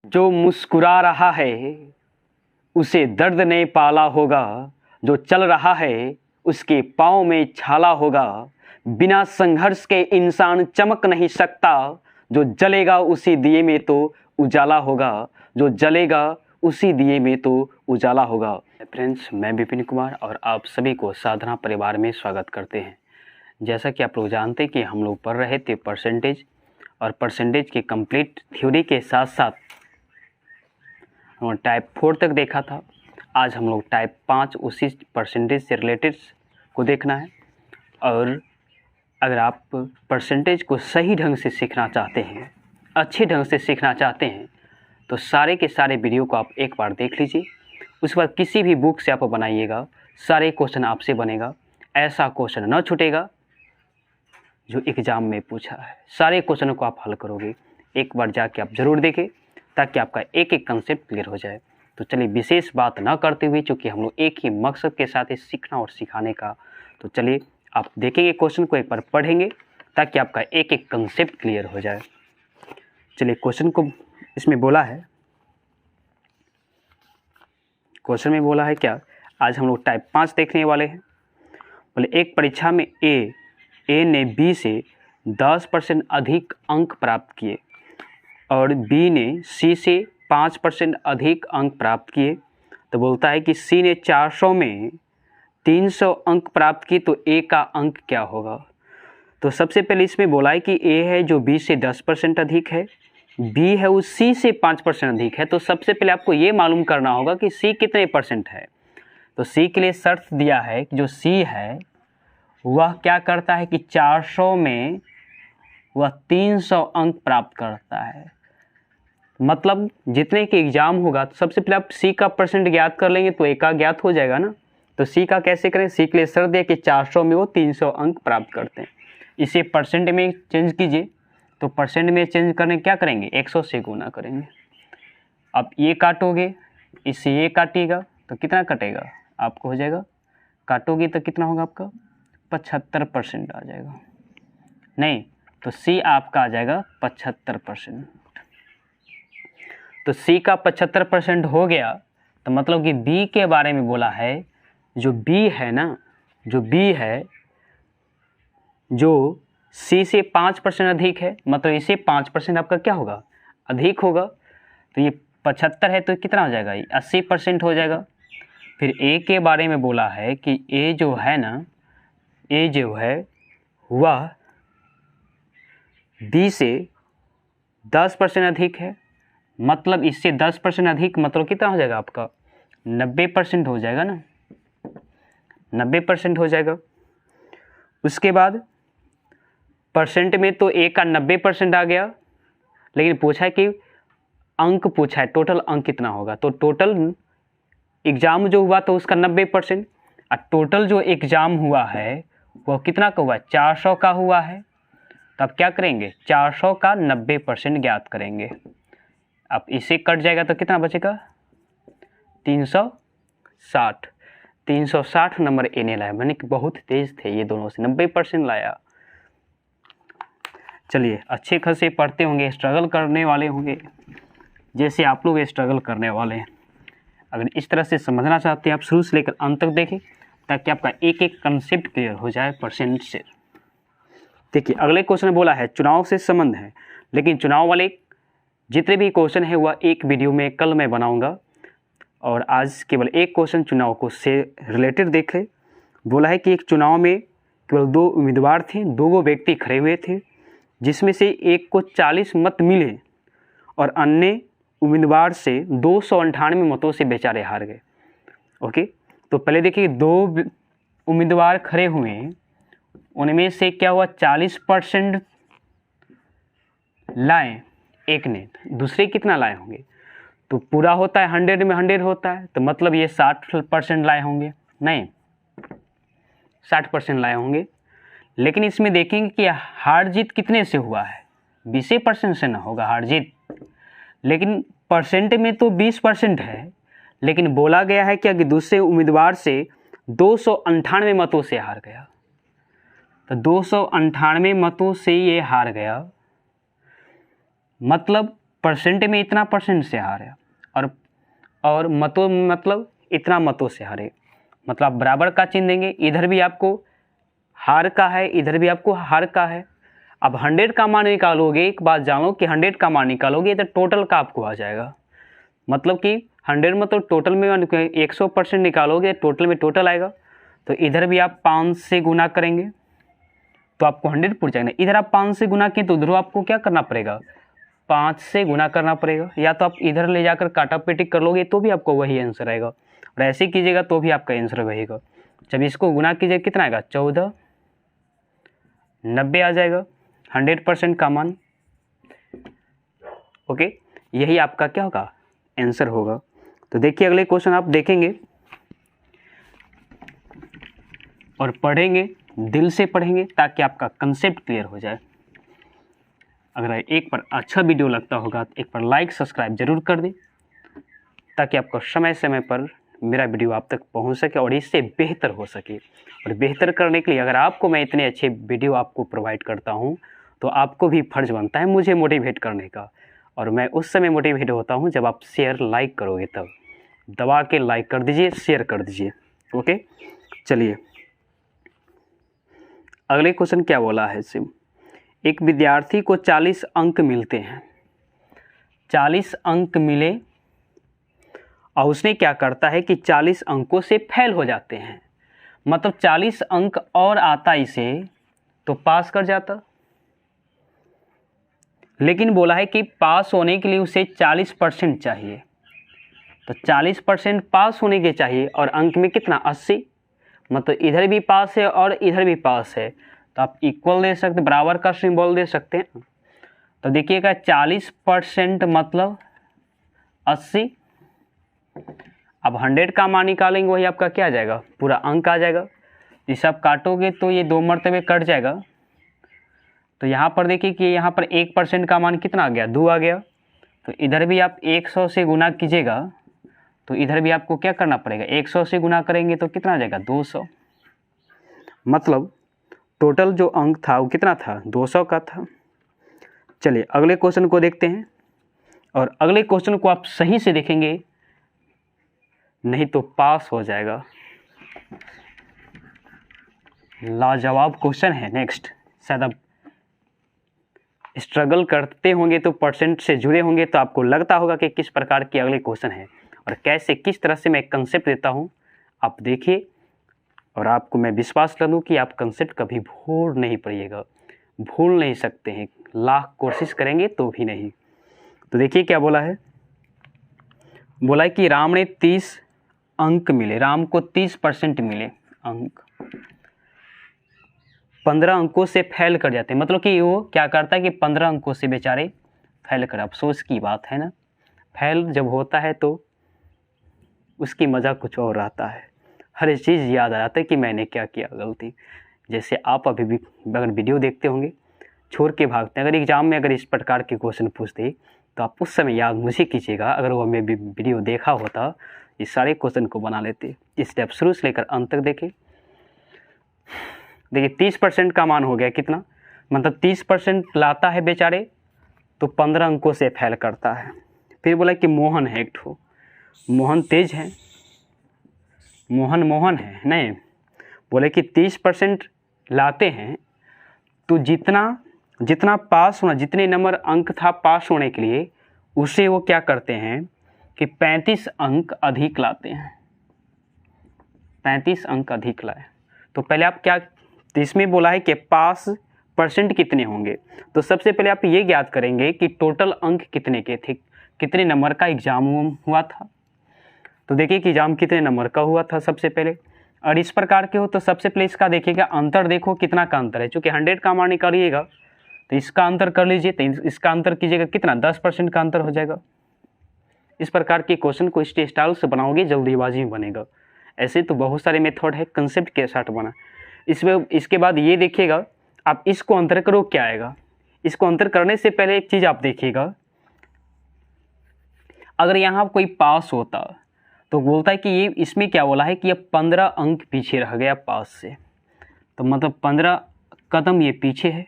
जो मुस्कुरा रहा है उसे दर्द ने पाला होगा, जो चल रहा है उसके पाँव में छाला होगा। बिना संघर्ष के इंसान चमक नहीं सकता, जो जलेगा उसी दिए में तो उजाला होगा, जो जलेगा उसी दिए में तो उजाला होगा। फ्रेंड्स, मैं विपिन कुमार और आप सभी को साधना परिवार में स्वागत करते हैं। जैसा कि आप लोग जानते हैं कि हम लोग पढ़ रहे थे परसेंटेज, और परसेंटेज के कंप्लीट थ्योरी के साथ साथ हम टाइप 4 तक देखा था। आज हम लोग टाइप 5 उसी परसेंटेज से रिलेटेड को देखना है। और अगर आप परसेंटेज को सही ढंग से सीखना चाहते हैं, अच्छे ढंग से सीखना चाहते हैं, तो सारे के सारे वीडियो को आप एक बार देख लीजिए। उसके बाद किसी भी बुक से आप बनाइएगा, सारे क्वेश्चन आपसे बनेगा। ऐसा क्वेश्चन न छूटेगा जो एग्ज़ाम में पूछा है। सारे क्वेश्चनों को आप हल करोगे। एक बार जाके आप ज़रूर देखें ताकि आपका एक एक कंसेप्ट क्लियर हो जाए। तो चलिए विशेष बात ना करते हुए, चूँकि हम लोग एक ही मकसद के साथ ही सीखना और सिखाने का, तो चलिए आप देखेंगे क्वेश्चन को, एक बार पढ़ेंगे ताकि आपका एक एक कंसेप्ट क्लियर हो जाए। चलिए क्वेश्चन को इसमें बोला है, क्वेश्चन में बोला है क्या, आज हम लोग टाइप 5 देखने वाले हैं। बोले एक परीक्षा में ए ने बी से 10% अधिक अंक प्राप्त किए और बी ने सी से 5% अधिक अंक प्राप्त किए। तो बोलता है कि सी ने 400 में 300 अंक प्राप्त किए, तो ए का अंक क्या होगा। तो सबसे पहले इसमें बोला है कि ए है जो बी से 10% अधिक है, बी है वो सी से 5% अधिक है। तो सबसे पहले आपको ये मालूम करना होगा कि सी कितने परसेंट है। तो सी के लिए शर्त दिया है कि जो सी है वह क्या करता है कि 400 में वह 300 अंक प्राप्त करता है। मतलब जितने के एग्ज़ाम होगा, तो सबसे पहले आप सी का परसेंट ज्ञात कर लेंगे तो ए का ज्ञात हो जाएगा ना। तो सी का कैसे करें, सी के लिए शर्त है कि 400 में वो 300 अंक प्राप्त करते हैं। इसे परसेंट में चेंज कीजिए। तो परसेंट में चेंज करने क्या करेंगे, 100 से गुना करेंगे। अब ये काटोगे, इससे ये काटिएगा तो कितना कटेगा आपको, हो जाएगा, काटोगे तो कितना होगा आपका 75% आ जाएगा। नहीं तो सी आपका आ जाएगा 75%। तो सी का 75% हो गया, तो मतलब कि बी के बारे में बोला है। जो बी है ना, जो बी है जो सी से 5% अधिक है, मतलब इसे 5% आपका क्या होगा, अधिक होगा। तो ये 75 है तो कितना हो जाएगा, ये 80% हो जाएगा। फिर ए के बारे में बोला है कि ए जो है ना, ए जो है वह बी से 10% अधिक है, मतलब इससे 10% अधिक, मतलब कितना हो जाएगा आपका 90% हो जाएगा ना, 90% हो जाएगा। उसके बाद परसेंट में तो ए का 90% आ गया, लेकिन पूछा है कि अंक पूछा है, टोटल अंक कितना होगा। तो टोटल एग्ज़ाम जो हुआ तो उसका 90%, और टोटल जो एग्ज़ाम हुआ है वह कितना का हुआ है, 400 का हुआ है। तो अब क्या करेंगे, 400 का 90% ज्ञात करेंगे। अब इसे कट जाएगा तो कितना बचेगा, 360। 360 नंबर ए ने लाया, मैंने कि बहुत तेज थे ये दोनों से, 90% लाया। चलिए अच्छे खासे पढ़ते होंगे, स्ट्रगल करने वाले होंगे जैसे आप लोग स्ट्रगल करने वाले हैं। अगर इस तरह से समझना चाहते हैं आप, शुरू से लेकर अंत तक देखें ताकि आपका एक एक कंसेप्ट क्लियर हो जाए परसेंट से। देखिए अगले क्वेश्चन में बोला है चुनाव से संबंध है, लेकिन चुनाव वाले जितने भी क्वेश्चन है वह एक वीडियो में कल मैं बनाऊंगा, और आज केवल एक क्वेश्चन चुनाव को से रिलेटेड देखें। बोला है कि एक चुनाव में केवल 2 उम्मीदवार थे, 2 व्यक्ति खड़े हुए थे, जिसमें से एक को 40 मत मिले और अन्य उम्मीदवार से 298 मतों से बेचारे हार गए। ओके, तो पहले देखिए 2 उम्मीदवार खड़े हुए, उनमें से क्या हुआ, 40% लाए एक ने, दूसरे कितना लाए होंगे। तो पूरा होता है 100 में 100 होता है, तो मतलब ये 60% लाए होंगे, नहीं 60% लाए होंगे। लेकिन इसमें देखेंगे कि हार जीत कितने से हुआ है, 20% से ना होगा हार जीत। लेकिन परसेंट में तो 20% है, लेकिन बोला गया है कि दूसरे उम्मीदवार से 298 मतों से हार गया। तो 298 मतों से ये हार गया, मतलब परसेंट में इतना परसेंट से हारे, और मतों मतलब इतना मतों से हारे, मतलब आप बराबर का चिन्ह देंगे, इधर भी आपको हार का है, इधर भी आपको हार का है। अब 100 का मान निकालोगे, एक बात जानो कि 100 का मान निकालोगे तो टोटल का आपको आ जाएगा, मतलब कि 100 में तो टोटल में 100% निकालोगे, टोटल में टोटल आएगा। तो इधर भी आप 5 से गुना करेंगे तो आपको 100 पूरा जाएगा। इधर आप 5 से गुना किए तो उधर आपको क्या करना पड़ेगा, 5 से गुना करना पड़ेगा, या तो आप इधर ले जाकर काटा पेटी कर लोगे तो भी आपको वही आंसर आएगा, और ऐसे कीजिएगा तो भी आपका आंसर वहीगा। जब इसको गुना कीजिए कितना आएगा, 1490 आ जाएगा 100% का मान। ओके, यही आपका क्या होगा, आंसर होगा। तो देखिए अगले क्वेश्चन आप देखेंगे और पढ़ेंगे, दिल से पढ़ेंगे ताकि आपका कंसेप्ट क्लियर हो जाए। अगर एक बार अच्छा वीडियो लगता होगा तो एक बार लाइक सब्सक्राइब जरूर कर दें, ताकि आपको समय समय पर मेरा वीडियो आप तक पहुंच सके और इससे बेहतर हो सके। और बेहतर करने के लिए अगर आपको मैं इतने अच्छे वीडियो आपको प्रोवाइड करता हूं तो आपको भी फर्ज बनता है मुझे मोटिवेट करने का, और मैं उस समय मोटिवेट होता हूं जब आप शेयर लाइक करोगे, तब दबा के लाइक कर दीजिए, शेयर कर दीजिए। ओके, चलिए अगले क्वेश्चन क्या बोला है सिम। एक विद्यार्थी को 40 अंक मिलते हैं, 40 अंक मिले और उसने क्या करता है कि 40 अंकों से फेल हो जाते हैं, मतलब 40 अंक और आता इसे तो पास कर जाता, लेकिन बोला है कि पास होने के लिए उसे 40% चाहिए। तो 40% पास होने के चाहिए और अंक में कितना 80, मतलब इधर भी पास है और इधर भी पास है, तो आप इक्वल दे सकते, बराबर का सिंबल दे सकते हैं। तो देखिएगा 40% मतलब 80, अब 100 का मान निकालेंगे वही आपका क्या आ जाएगा, पूरा अंक आ जाएगा। इसे आप काटोगे तो ये 2 मरतबे कट जाएगा। तो यहाँ पर देखिए कि यहाँ पर 1% का मान कितना आ गया, 2 आ गया। तो इधर भी आप 100 से गुना कीजिएगा तो इधर भी आपको क्या करना पड़ेगा, 100 से गुना करेंगे तो कितना आ जाएगा, 200। मतलब टोटल जो अंक था वो कितना था, 200 का था। चलिए अगले क्वेश्चन को देखते हैं, और अगले क्वेश्चन को आप सही से देखेंगे नहीं तो पास हो जाएगा। लाजवाब क्वेश्चन है। नेक्स्ट, शायद आप स्ट्रगल करते होंगे तो परसेंट से जुड़े होंगे तो आपको लगता होगा कि किस प्रकार के अगले क्वेश्चन है और कैसे किस तरह से मैं कंसेप्ट देता हूं। आप देखिए और आपको मैं विश्वास कर दूं कि आप कंसेप्ट कभी भूल नहीं पड़िएगा, भूल नहीं सकते हैं, लाख कोशिश करेंगे तो भी नहीं। तो देखिए क्या बोला है, बोला है कि राम ने 30 अंक मिले, राम को 30% मिले अंक, 15 अंकों से फेल कर जाते हैं, मतलब कि वो क्या करता है कि 15 अंकों से बेचारे फेल कर। अफसोस की बात है ना, फेल जब होता है तो उसकी मज़ा कुछ और रहता है, हर चीज़ याद आ जाता है कि मैंने क्या किया गलती। जैसे आप अभी भी अगर वीडियो देखते होंगे छोड़ के भागते हैं, अगर एग्जाम में अगर इस प्रकार के क्वेश्चन पूछते तो आप उस समय याद मुझे कीजिएगा, अगर वो मैं भी वीडियो देखा होता इस सारे क्वेश्चन को बना लेते। इसलिए आप शुरू से लेकर अंत तक देखें। देखिए 30% का मान हो गया कितना, मतलब 30% लाता है बेचारे तो 15 अंकों से फेल करता है। फिर बोला कि मोहन है एक ठो, मोहन तेज है, मोहन है नहीं, बोले कि 30% लाते हैं तो जितना पास होना, जितने नंबर अंक था पास होने के लिए उसे वो क्या करते हैं कि 35 अंक अधिक लाते हैं, 35 अंक अधिक लाए। तो पहले आप क्या, तो इसमें बोला है कि पास परसेंट कितने होंगे, तो सबसे पहले आप ये ज्ञात करेंगे कि टोटल अंक कितने के थे, कितने नंबर का एग्जाम हुआ था। तो देखिए कि एग्जाम कितने नंबर का हुआ था सबसे पहले, और इस प्रकार के हो तो सबसे पहले इसका देखिएगा अंतर, देखो कितना का अंतर है। चूँकि 100 का मान निकालिएगा तो इसका अंतर कर लीजिए, तो इसका अंतर कीजिएगा कितना, 10% का अंतर हो जाएगा। इस प्रकार के क्वेश्चन को स्टाइल से बनाओगे जल्दीबाजी में बनेगा। ऐसे तो बहुत सारे मेथड है कंसेप्ट के साथ बना। इसके बाद ये देखिएगा आप इसको अंतर करो क्या आएगा। इसको अंतर करने से पहले एक चीज़ आप देखिएगा, अगर यहाँ कोई पास होता तो बोलता है कि ये इसमें क्या बोला है कि ये 15 अंक पीछे रह गया पास से, तो मतलब 15 कदम ये पीछे है।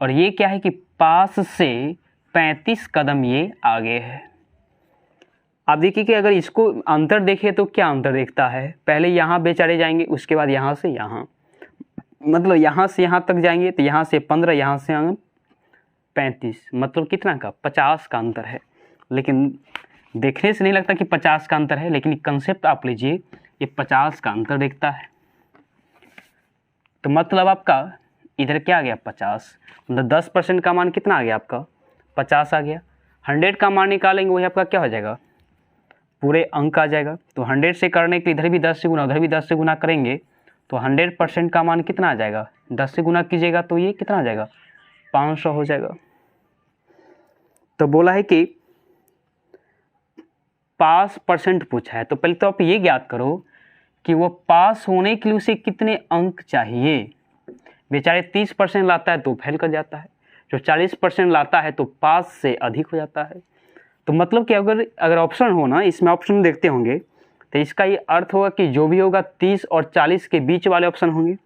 और ये क्या है कि पास से 35 कदम ये आगे है। आप देखिए कि अगर इसको अंतर देखें तो क्या अंतर दिखता है, पहले यहाँ बेचारे जाएंगे, उसके बाद यहाँ से यहाँ, मतलब यहाँ से यहाँ तक जाएंगे तो यहाँ से 15, यहाँ से 35, मतलब कितना का 50 का अंतर है। लेकिन देखने से नहीं लगता कि 50 का अंतर है, लेकिन कंसेप्ट आप लीजिए, ये 50 का अंतर दिखता है। तो मतलब आपका इधर क्या आ गया 50, मतलब 10% का मान कितना आ गया आपका 50 आ गया। 100 का मान निकालेंगे वही आपका क्या हो जाएगा, पूरे अंक आ जाएगा। तो 100 से करने के लिए इधर भी 10 से गुना, उधर भी 10 से गुना करेंगे तो 100% का मान कितना आ जाएगा, 10 से गुना कीजिएगा तो ये कितना आ जाएगा 500 हो जाएगा। तो बोला है कि पास परसेंट पूछा है, तो पहले तो आप ये ज्ञात करो कि वो पास होने के लिए उसे कितने अंक चाहिए। बेचारे 30% लाता है तो फेल कर जाता है, जो 40% लाता है तो पास से अधिक हो जाता है। तो मतलब कि अगर ऑप्शन हो ना, इसमें ऑप्शन देखते होंगे तो इसका ये अर्थ होगा कि जो भी होगा 30 और 40 के बीच वाले ऑप्शन होंगे।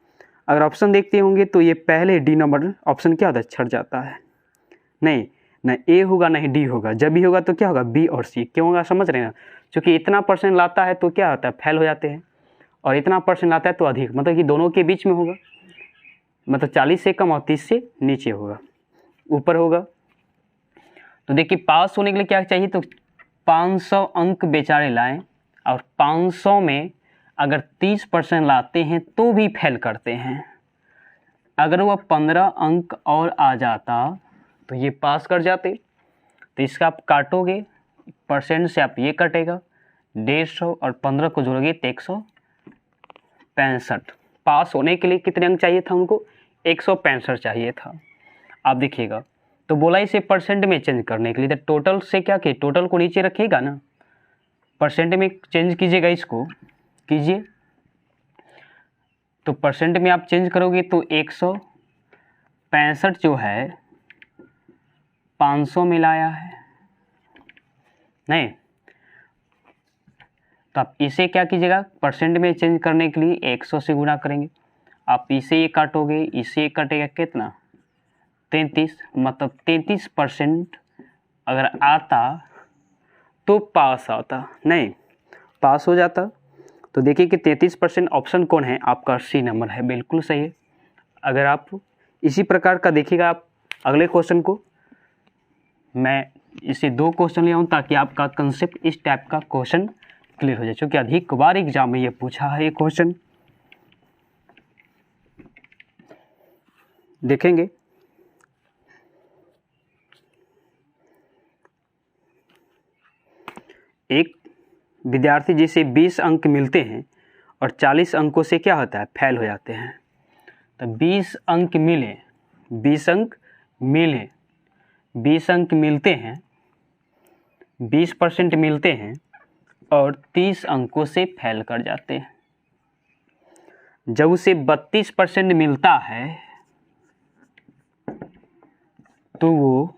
अगर ऑप्शन देखते होंगे तो ये पहले डी नंबर ऑप्शन क्या होता है, छट जाता है। नहीं ना ए होगा ना ही डी होगा, जब भी होगा तो क्या होगा बी और सी। क्यों होगा समझ रहे हैं ना, क्योंकि इतना परसेंट लाता है तो क्या होता है फेल हो जाते हैं, और इतना परसेंट लाता है तो अधिक, मतलब कि दोनों के बीच में होगा, मतलब 40 से कम और 30 से नीचे होगा, ऊपर होगा। तो देखिए पास होने के लिए क्या चाहिए, तो 500 अंक बेचारे लाएं, और 500 में अगर 30% लाते हैं तो भी फेल करते हैं। अगर वह 15 अंक और आ जाता तो ये पास कर जाते। तो इसका आप काटोगे, परसेंट से आप ये कटेगा 150 और 15 को जोड़ोगे तो 165। पास होने के लिए कितने अंक चाहिए था उनको, 165 चाहिए था। आप देखिएगा तो बोला इसे परसेंट में चेंज करने के लिए, तो टोटल से क्या किए, टोटल को नीचे रखिएगा ना, परसेंट में चेंज कीजिएगा, इसको कीजिए। तो परसेंट में आप चेंज करोगे तो 165 जो है 500 में लाया है, नहीं तो आप इसे क्या कीजिएगा, परसेंट में चेंज करने के लिए 100 से गुना करेंगे। आप इसे ये काटोगे, इसे कटेगा कितना 33, मतलब 33% अगर आता तो पास आता, नहीं पास हो जाता। तो देखिए कि 33% ऑप्शन कौन है आपका, सी नंबर है, बिल्कुल सही है। अगर आप इसी प्रकार का देखिएगा, आप अगले क्वेश्चन को, मैं इसे 2 क्वेश्चन ले आऊँ ताकि आपका कंसेप्ट इस टाइप का क्वेश्चन क्लियर हो जाए, क्योंकि अधिक बार एग्जाम में ये पूछा है ये क्वेश्चन। देखेंगे एक विद्यार्थी जिसे 20 अंक मिलते हैं और 40 अंकों से क्या होता है फेल हो जाते हैं। तो 20 अंक मिले, 20 अंक मिले, 20 अंक मिलते हैं, 20% मिलते हैं और 30 अंकों से फेल कर जाते हैं। जब उसे 32% मिलता है तो वो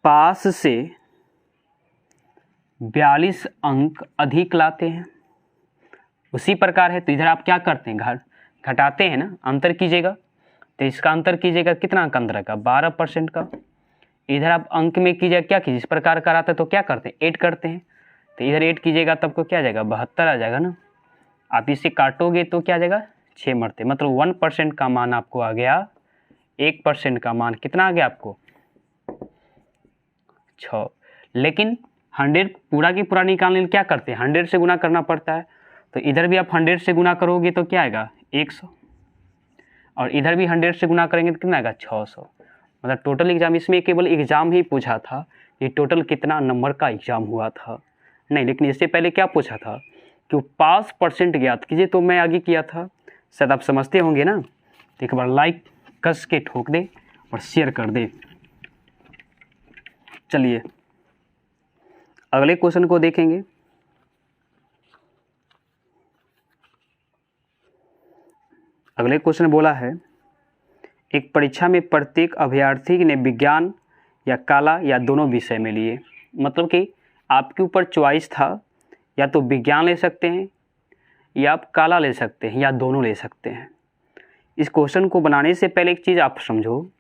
पास से 42 अंक अधिक लाते हैं। उसी प्रकार है, तो इधर आप क्या करते हैं, घटाते हैं ना, अंतर कीजिएगा। तो इसका अंतर कीजिएगा कितना का अंतर का 12% का। इधर आप अंक में कीजिएगा, क्या कीजिए, इस प्रकार का आता है तो क्या करते हैं 8 करते हैं। तो इधर 8 कीजिएगा तब को क्या आ जाएगा 72 आ जाएगा ना। आप इसे काटोगे तो क्या आ जाएगा 6 मरते, मतलब 1% का मान आपको आ गया, 1% का मान कितना आ गया आपको 6। लेकिन 100 पूरा की पूरा निकालने के लिए क्या करते हैं 100 से गुना करना पड़ता है। तो इधर भी आप 100 से गुना करोगे तो क्या आएगा 100, और इधर भी 100 से गुना करेंगे तो कितना आएगा 600। मतलब टोटल एग्जाम, इसमें केवल एग्जाम ही पूछा था कि टोटल कितना नंबर का एग्जाम हुआ था, नहीं। लेकिन इससे पहले क्या पूछा था कि पास परसेंट ज्ञात कीजिए, तो मैं आगे किया था, शायद आप समझते होंगे ना। तो एक बार लाइक कस के ठोक दे और शेयर कर दे। चलिए अगले क्वेश्चन को देखेंगे। अगले क्वेश्चन बोला है, एक परीक्षा में प्रत्येक अभ्यर्थी ने विज्ञान या कला या दोनों विषय में लिए। मतलब कि आपके ऊपर चॉइस था, या तो विज्ञान ले सकते हैं या आप कला ले सकते हैं या दोनों ले सकते हैं। इस क्वेश्चन को बनाने से पहले एक चीज़ आप समझो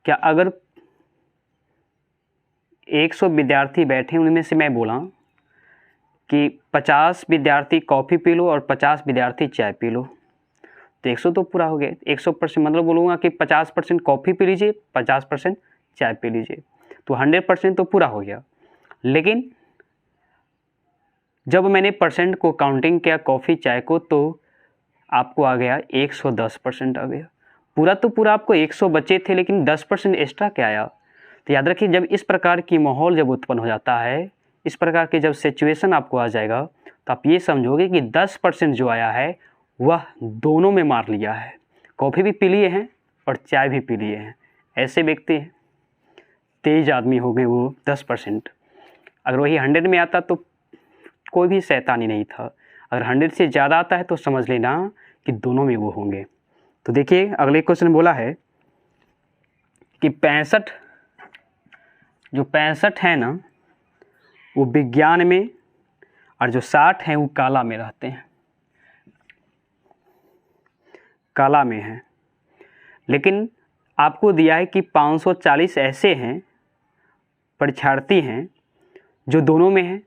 क्या अगर 100 विद्यार्थी बैठे, उनमें से मैं बोला कि 50 विद्यार्थी कॉफ़ी पी लो और 50 विद्यार्थी चाय पी लो, तो 100 तो पूरा हो गया। 100% मतलब बोलूँगा कि 50% कॉफ़ी पी लीजिए, 50% चाय पी लीजिए, तो 100% तो पूरा हो गया। लेकिन जब मैंने परसेंट को काउंटिंग किया कॉफ़ी चाय को, तो आपको आ गया 110% आ गया। पूरा तो पूरा आपको 100 बचे थे, लेकिन 10% एक्स्ट्रा क्या आया। तो याद रखिए, जब इस प्रकार की माहौल जब उत्पन्न हो जाता है, इस प्रकार के जब सिचुएशन आपको आ जाएगा, तो आप ये समझोगे कि 10% जो आया है वह दोनों में मार लिया है। कॉफ़ी भी पी लिए हैं और चाय भी पी लिए हैं। ऐसे व्यक्ति हैं, तेज आदमी हो गए वो 10%। अगर वही 100 में आता तो कोई भी शैतानी नहीं था। अगर 100 से ज़्यादा आता है तो समझ लेना कि दोनों में वो होंगे। तो देखिए अगले क्वेश्चन बोला है कि 65 है ना, वो विज्ञान में, और जो 60 हैं वो कला में रहते हैं, कला में हैं। लेकिन आपको दिया है कि 540 ऐसे हैं परीक्षार्थी हैं जो दोनों में हैं।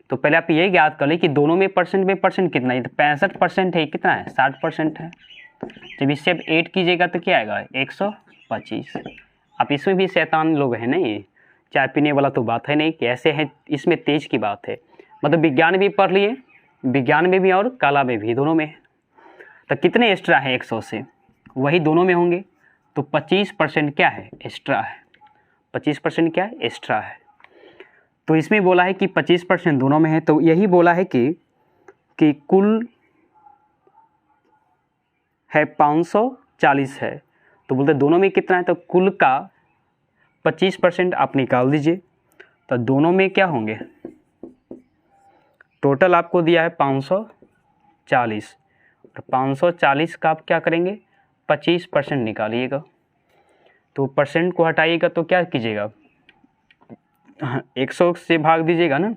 तो पहले आप ये याद कर लें कि दोनों में परसेंट कितना है। तो 65% है, कितना है, 60% है। जब इससे आप 8 कीजिएगा तो क्या आएगा, 125। आप इसमें भी शैतान लोग हैं ना, ये चाय पीने वाला तो बात है नहीं कि ऐसे हैं, इसमें तेज की बात है। मतलब विज्ञान भी पढ़ लिए, विज्ञान में भी और कला में भी, दोनों में है। तो कितने एक्स्ट्रा है 100 से, वही दोनों में होंगे। तो 25% क्या है, एक्स्ट्रा है। 25% क्या है, एक्स्ट्रा है। तो इसमें बोला है कि 25% दोनों में है। तो यही बोला है कि कुल है 540 है, तो बोलते दोनों में कितना है, तो कुल का 25% आप निकाल दीजिए। तो दोनों में क्या होंगे, टोटल आपको दिया है 540, और 540 का आप क्या करेंगे, 25% निकालिएगा। तो परसेंट को हटाइएगा तो क्या कीजिएगा, 100 से भाग दीजिएगा ना,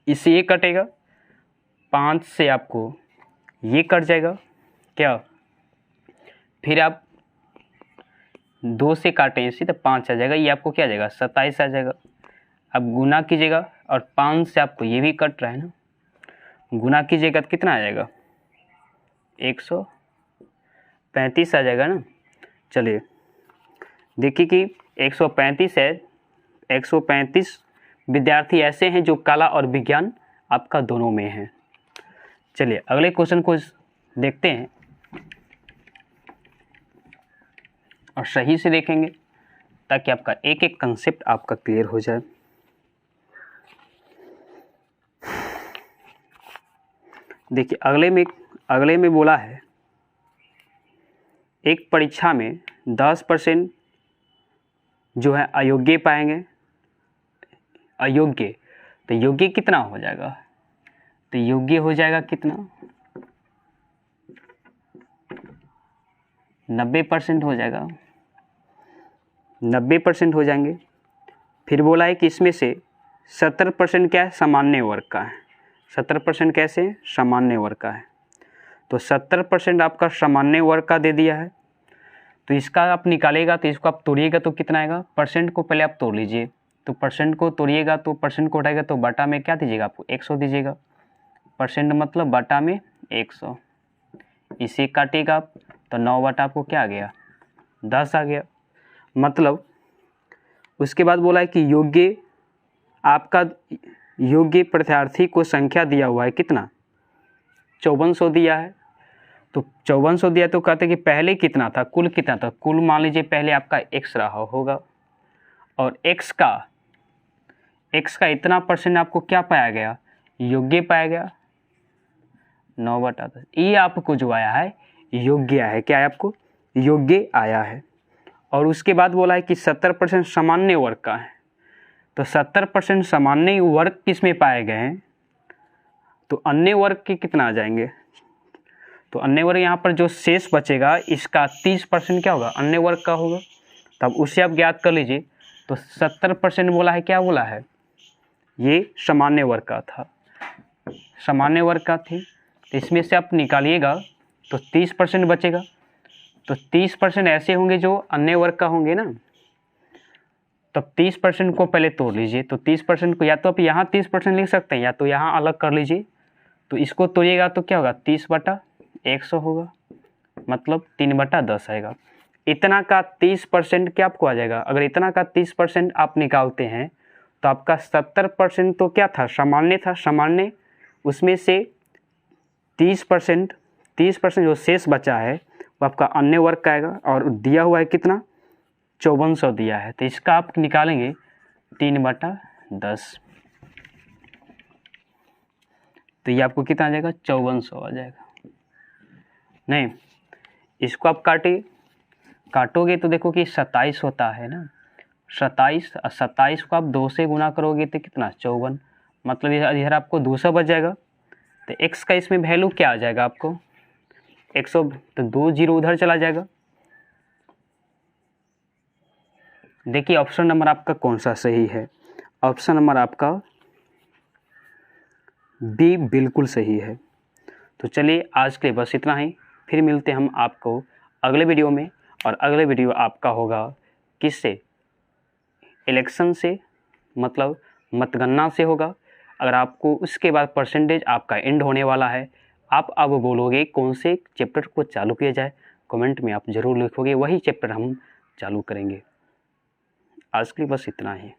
इससे ये कटेगा, 5 से आपको ये कट जाएगा क्या, फिर आप 2 से काटें इसी, तो 5 आ जाएगा, ये आपको क्या आ जाएगा, 27 आ जाएगा। अब गुना कीजिएगा, और 5 से आपको ये भी कट रहा है ना, गुना कीजिएगा तो कितना आ जाएगा, 135 आ जाएगा ना। चलिए देखिए कि 135 है, 135 विद्यार्थी ऐसे हैं जो कला और विज्ञान आपका दोनों में हैं। चलिए अगले क्वेश्चन को देखते हैं और सही से देखेंगे ताकि आपका एक एक कंसेप्ट आपका क्लियर हो जाए। देखिए अगले में बोला है, एक परीक्षा में 10% जो है अयोग्य पाएंगे, अयोग्य, तो योग्य कितना हो जाएगा, तो योग्य हो जाएगा कितना, 90% हो जाएगा, 90% हो जाएंगे। फिर बोला है कि इसमें से 70% क्या है, सामान्य वर्ग का है। 70% कैसे, सामान्य वर्ग का है। तो 70% आपका सामान्य वर्ग का दे दिया है। तो इसका आप निकालेगा, तो इसको आप तोड़िएगा तो कितना आएगा, परसेंट को पहले आप तोड़ लीजिए। तो परसेंट को तोड़िएगा तो परसेंट को उठाएगा तो बटा में क्या दीजिएगा, आपको 100 दीजिएगा। परसेंट मतलब बटा में 100, इसे काटिएगा आप तो 9 बटा आपको क्या आ गया, 10 आ गया। मतलब उसके बाद बोला है कि योग्य, आपका योग्य प्रत्याशी को संख्या दिया हुआ है कितना, 5400 दिया है। तो 5400 दिया तो कहते कि पहले कितना था, कुल कितना था, कुल मान लीजिए पहले आपका x रहा होगा, और x का इतना परसेंट आपको क्या पाया गया, योग्य पाया गया, 9 बटा 10। ये आपको जो आया है योग्य है, क्या है आपको योग्य आया है। और उसके बाद बोला है कि 70% सामान्य वर्ग का है। तो 70% सामान्य वर्ग किस में पाए गए हैं, तो अन्य वर्ग के कितना आ जाएंगे, तो अन्य वर्ग यहाँ पर जो शेष बचेगा इसका 30% क्या होगा, अन्य वर्ग का होगा। तब उसे आप ज्ञात कर लीजिए। तो 70% बोला है, क्या बोला है, ये सामान्य वर्ग का था, सामान्य वर्ग का थी। तो इसमें से आप निकालिएगा तो 30% बचेगा। तो 30% ऐसे होंगे जो अन्य वर्ग का होंगे ना, तब 30% को पहले तोड़ लीजिए। तो 30% को या तो आप यहाँ 30% लिख सकते हैं या तो यहाँ अलग कर लीजिए। तो इसको तोड़िएगा तो क्या होगा, 30/100 होगा, मतलब 3/10 आएगा। इतना का 30% क्या आपको आ जाएगा। अगर इतना का 30% आप निकालते हैं तो आपका 70% तो क्या था, सामान्य था। सामान्य उसमें से 30% जो शेष बचा है वो आपका अन्य वर्ग का आएगा। और दिया हुआ है कितना, 5400 दिया है। तो इसका आप निकालेंगे 3/10, तो ये आपको कितना आ जाएगा, 5400 आ जाएगा। नहीं, इसको आप काटोगे तो देखो कि 27 होता है ना, 27 को आप 2 से गुना करोगे तो कितना, 54, मतलब इधर आपको 200 बच जाएगा। तो x का इसमें वैल्यू क्या आ जाएगा आपको, 100, तो 2 0 उधर चला जाएगा। देखिए ऑप्शन नंबर आपका कौन सा सही है। ऑप्शन नंबर आपका बी बिल्कुल सही है। तो चलिए आज के लिए बस इतना ही, फिर मिलते हैं हम आपको अगले वीडियो में। और अगले वीडियो आपका होगा किससे, इलेक्शन से, मतलब मतगणना से होगा। अगर आपको उसके बाद परसेंटेज आपका एंड होने वाला है, आप अब बोलोगे कौन से चैप्टर को चालू किया जाए, कमेंट में आप ज़रूर लिखोगे, वही चैप्टर हम चालू करेंगे। आज के लिए बस इतना ही।